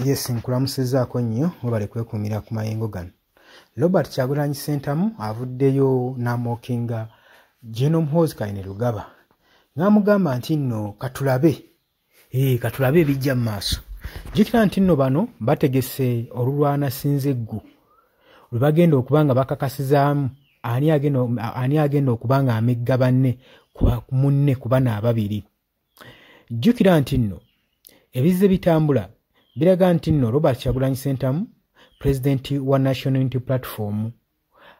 Yes, nkulamusizaako nnyo mwebale kwekuumira ku mayengo gano. Robert Kyagulanyi Ssentamu avuddeyo n'amookinga General Muhoozi Kainerugaba. N'amugamba nti nno katulabe ebijja mu maaso. Jjukira nti nno bano bategese olulwana Sinzeggu lwe bagenda okuba nga bakakasizaamu ani agenda okuba nga amegga banne munne ku bano ababiri. Jjukira nti nno ebizze bitambula biraga nti nno Robert Kyagulanyi Ssentamu President wa National Unity Platform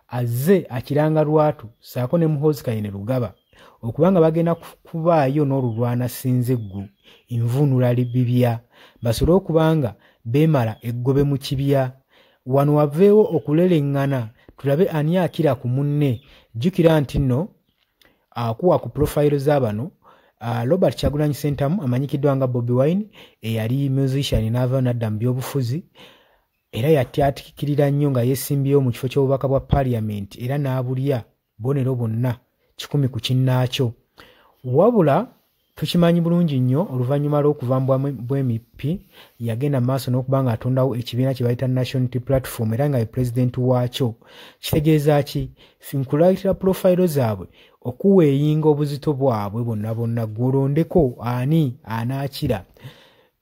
azze akiranga lwatu saako ne Muhoozi Kainerugaba okubanga bagenda kubaayo n'olulwana Sinzeggu envunula libibya basobole okubanga beemala eggobe mu kibya wano waveewo okuleleŋŋana tulabe ani akira ku munne. Jjukira nti nno akuwa ku profile z'abano Robert Kyagulanyi Ssentamu amanyikiddwa nga Bobi Wine eyali musician n'ava n'adda mu byobufuzi era yatyatiikirira nnyo nga yeesimbyewo mu kifo ky'obubaka bwa Parliament era n'abulya bubonero bwonna 10 ku kinnaakyo. Wabula tukimanyi bulungi nnyo oluvannyuma lw'okuva bw'MP yagenda maaso n'okuba nga atondawo ekibiina kye bayita National Unity Platform era nga ye president waakyo. Kitegeeza ki? Nkulayitira profile zaabwe okuweeyinga obuzito bwabwe bonna gwolondeko ani anaakira.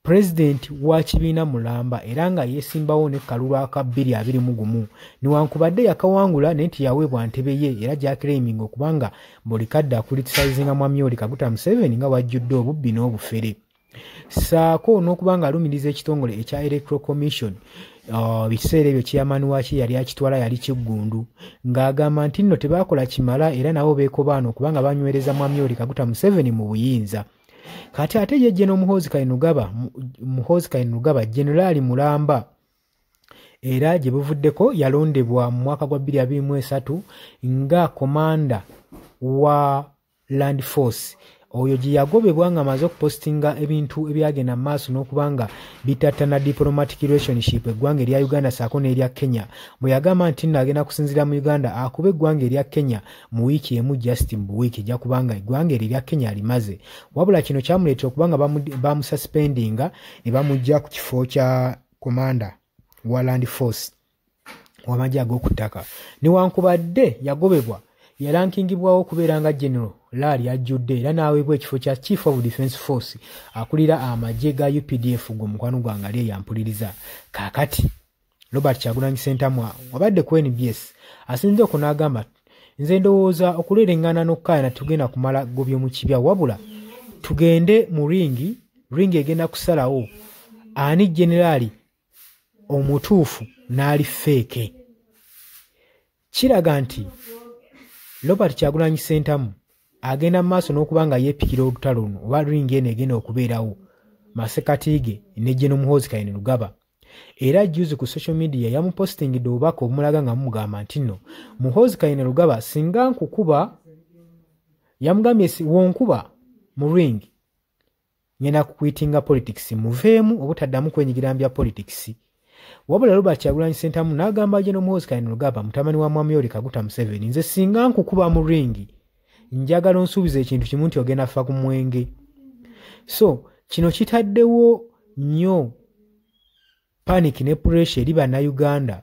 President wa kibiina mulamba era nga yeesimbawo ne kalulu aka 221 newankubadde yakawangula naye nti yaweebwa ntebe ye era gy'akireeminga okubanga buli kadde akulitisayizinga Mwami Kaguta Museveni nga wajjudde obubbi n'obufere. Saako n'okuba nga alumiriza ekitongole ekya Electoral Commission biseera ebyo chairman waaki yali akitwala yali Kiggundu ng'agamba nti nno tebaakola kimala era nabo beekobaana okubanga banywereza Mwami Kaguta Museveni mu buyinza. Kati ate ye General Muhoozi Kainerugaba Generali mulamba era gye buvuddeko yalondebwa mu mwaka gwa 2023 nga komanda wa Land Force. Oyo gye yagobebwa nga amaze okupostinga ebintu ebyagenda mu maaso n'okubanga bitattana diplomatic relationship eggwanga erya Uganda saako n'erya Kenya. Bwe yagamba nti nno agenda kusinzira mu Uganda akuba eggwanga erya Kenya mu wiiki emu just mu wiiki ejja kubanga eggwanga erya Kenya alimaze. Wabula kino kyamuleetera okubanga bamususpendinga ne bamugja ku kifo kya komanda wa Land Force w'amagye ag'oku ttaka. Newankubadde yagobebwa yalankingibwawo okubeera nga General Laali ajjudde era n'aweebwa ekifo kya Chief of Defence Force akulira amagye ga UPDF gwe mukwano gwange ali eyampuliriza. Kaakati Robert Kyagulanyi Ssentamu wabadde ku NBS asinze okwo n'agamba nze ndowooza okulereŋŋana n'okkaayana tugenda kumala gobyo mu kibya wabula tugende mu ringi egenda kusalawo ani generali omutuufu n'ali feeke. Kiraga nti Robert Kyagulanyi Ssentamu agenda maaso n'okuba nga yeepikira olutalo luno oba ringi eno egenda okubeerawo masekati ge ne General Muhoozi Kainerugaba. Era juzi ku social media yamupostingidde obubaka obumulaga nga mumugamba nti nno Muhoozi Kainerugaba singa nkukuba yamugambye wonkuba mu ringi ngenda kukwitinga politics muveemu obutaddamu kwenyigira bya politics. Wabula Robert Kyagulanyi Ssentamu n'agamba General Muhoozi Kainerugaba mutamani wa Mwami Kaguta Museveni nze singa nkukuba mu ringi njagala onsuubiza ekintu kimu nti ogenda fa ku mwenge. So kino kitaddewo nnyo panic ne pressure eri bannayuganda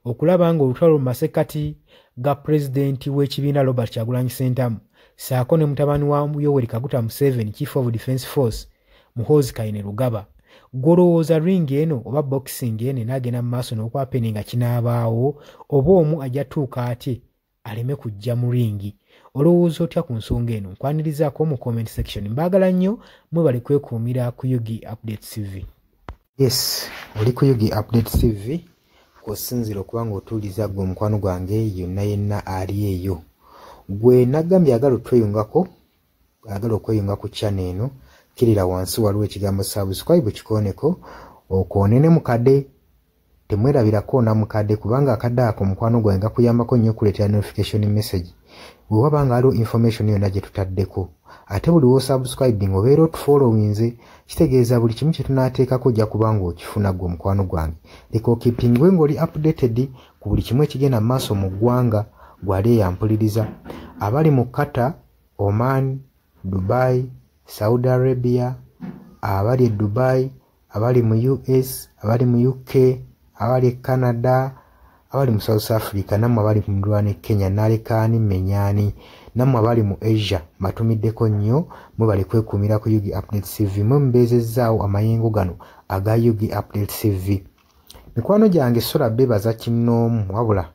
okulaba nga olutalo mu masekati ga president w'ekibiina Robert Kyagulanyi Ssentamu saako ne mutabani wa Yoweri Kaguta Museveni Chief of Defence Force Muhoozi Kainerugaba. Golowooza ringi eno oba boxing eno n'agenda mu maaso n'okwapeninga kinaabaawo oba omu ajja tuuka ate aleme kujja mu ringi. Olowooza otya ku nsonga eno? Nkwanirizaako mu comment section. Mbaagala nnyo mwebale kwekuumira ku Yugi Update TV. Yes, oli ku Yugi Update TV kw'osinzira okuba ng'otuuliza gwe mukwano gwange yonna yenna ali eyo. Gwe nagambye agala otweyungako, agala okweyunga ku channel eno, kirira wansi waliwo ekigambo subscribe kikooneko okoonene mukadde temwerabirako na mukadde kubanga akadde ako mukwano gwange gakuyambako nnyo okuleetera notification message bwe waba nga waliwo information yonna gye tutaddeko. Ate buli w'osubscribing obeera otufollowinze kitegeeza buli kimu kye tunaateekako ojja kubanga okifuna gwe mukwano gwange. Leka okipingwe ng'oli updated ku buli kimu ekigenda mu maaso mu ggwanga gwali eyampuliriza. Abali mu Qatar, Oman, Dubai, Saudi Arabia, abali Dubai, abali mu US, abali mu UK, abali Canada, abali mu South Africa, namwe abali mu Rwanda, Kenya, nalekani menyani, namwe abali mu Asia, matumiddeko nnyo mwe bali kwekumira ku Yugi Update TV. Mwe mbezezaawo amayengo gano aga Yugi Update TV. Mikwano gyange sola bebaza kinnoomu wabula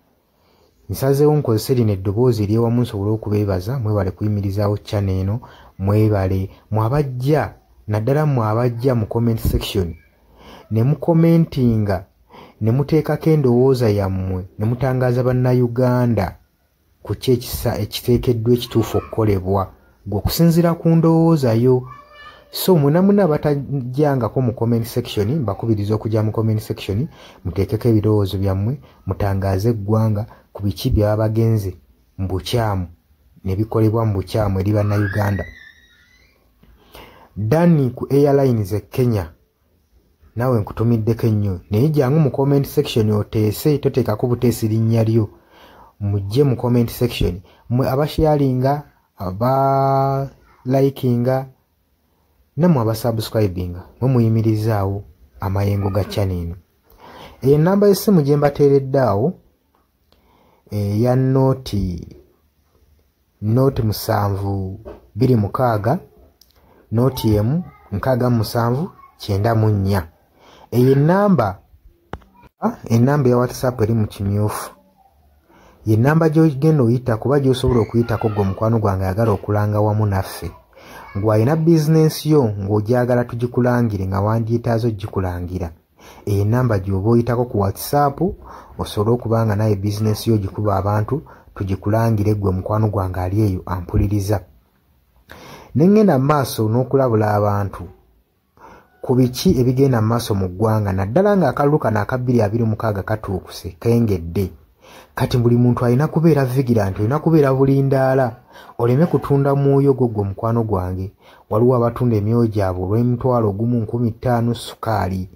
nsazeewo nkozese lino eddoboozi ery'ewamu nsobole okubeebaza mwe bali kuyimirizaawo channel eno, mwebale mwabajja naddala mwabajja mu comment section ne mukomentinga ne muteekako endowooza yammwe ne mutangaaza bannayuganda ku ki ekiteekeddwa ekituufu okukolebwa gwe okusinziira ku ndowooza yo. So muna batajjangako mu comment section, mbakubiriza okujja mu comment section muteekeko ebirowoozo byammwe mutangaaze eggwanga ku biki byaba bagenze mu bukyamu ne bikolebwa mu bukyamu eri bannayuganda. Dani ku Airlines e Kenya nawe nkutumiddeko ennyo naye jangu mu comment section oteese, toteekako buteesi linnya lyo, mujje mu comment section mwe abasharinga, aba likinga namwe abasubscribinga mwe muyimirizaawo amayengo ga channel eno. Eyo namba y'essimu gye mbateereddaawo eya nooti 726 nooti emu 67994. Eyo enamba ya WhatsApp eri mu kimyufu. Ye namba gy'ogenda oyita kuba gy'osobola okuyitako gwe mukwano gwange ayagala okulanga wamu naffe. Ngw'alina bizinensi yo ng'ogyagala tugikulangire nga wandyetaazo gikulangira. Eyo namba gy'oba oyitako ku WhatsApp osobole okuba nga naye bizinensi yo gikuba abantu tugikulangire gwe mukwano gwange ali eyo ampuliriza. Nengenda maaso n'okulabula abantu ku biki ebigenda maaso mu ggwanga naddala nga akalulu kano aka 2026 katuukuse kengedde. Kati buli muntu alina kubeera vigilant, olina kubeera bulindaala oleme kutunda mwoyo gwo mukwano gwange. Waliwo abatunda emyoyo gyabwe olw'M1,1500 sukaali.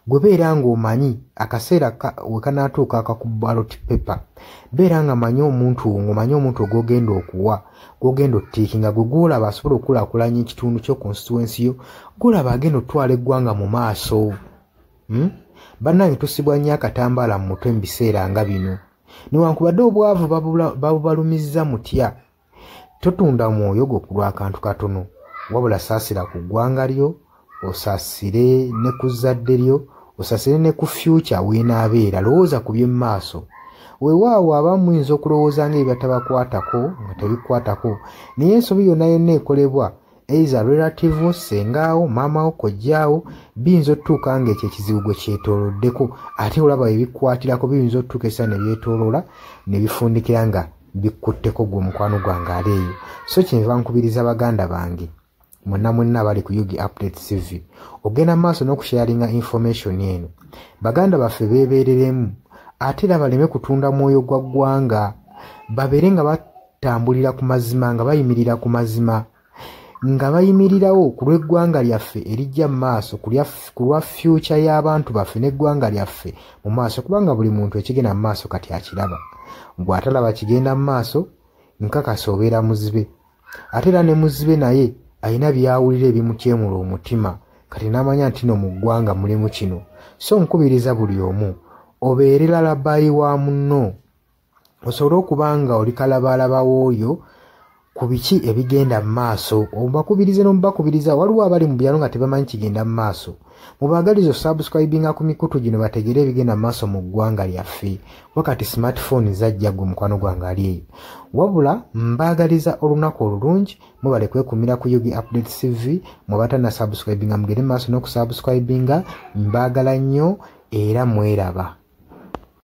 Gwe beera ng'omanyi akaseera we kanaatuuka akakuba ballot paper, beera nga manyi omuntu ng'omanyi omuntu ogw'ogenda okuwa, gw'ogenda ottiikinga, gwe gw'olaba asobola okukulaakulanya ekitundu kyo constituency yo, gw'olaba agenda otwala eggwanga mu maaso. Bannange tusibwa nnyo akatambaala mu mutwe mu biseera nga bino. Newankubadde obwavu babubalumizza mutya, totunda mwoyo gwo ku lw'akantu katono, wabula saasira ku ggwanga lyo, osaasire ne ku zadde lyo, osaasire ne ku future weenaabeera. Lowooza ku by'emu maaso. Weewaawo abamu muyinza okulowooza ng'ebibatabakwatako nga tebikwatako, naye ensobi yonna yonna ekolebwa eiza relative, sengaawo, maamawo, kojjaawo, biyinza otutuuka ng'ekyo ekizibu gwe kyetooloddeko ate olaba ebikwatirako biyinza otutuuka essa ne byetooloola ne bifundikira nga bikkutteko gwe mukwano gwange ali eyo. So kyenva nkubiriza baganda bange mwenna bali ku Yugi Update TV ogenda maaso n'okusharinga information eno. Baganda baffe beebeereremu ate era baleme kutunda mwoyo gwa ggwanga, babeere nga batambulira ku mazima, nga bayimirira ku mazima, nga bayimirirawo ku lw'eggwanga lyaffe erijja mu maaso, ku lwa future y'abantu baffe n'eggwanga lyaffe mu maaso, kubanga buli muntu ekigenda mu maaso kati akiraba. Bw'atalaba kigenda mu maaso nkakasa obeera muzibe. Ate era ne muzibe naye alina byawulira ebimukyemula omutima, kati n'amanya nti no mu ggwanga mulimu kino. So nkubiriza buli omu obeere lalabayi wa munno, osobole okuba nga oli kalabaalaba w'oyo ku biki ebigenda mu maaso. Obakubirize n'omubakubiriza. Waliwo abali mu byalo nga tebamanyi kigenda mu maaso, mubaagaliza subscribinga ku mikutu gino bategere ebigenda mu maaso mu ggwanga lyaffe. Wakati smartphone zajja gwe mukwano gwange ali eyo. Wabula mbaagaliza olunaku olulungi, mubale kwekumira ku Yugi Update TV. Mwabatana subscribinga mugere maaso n'okusubscribinga. Mbaagala nnyo era mweraba.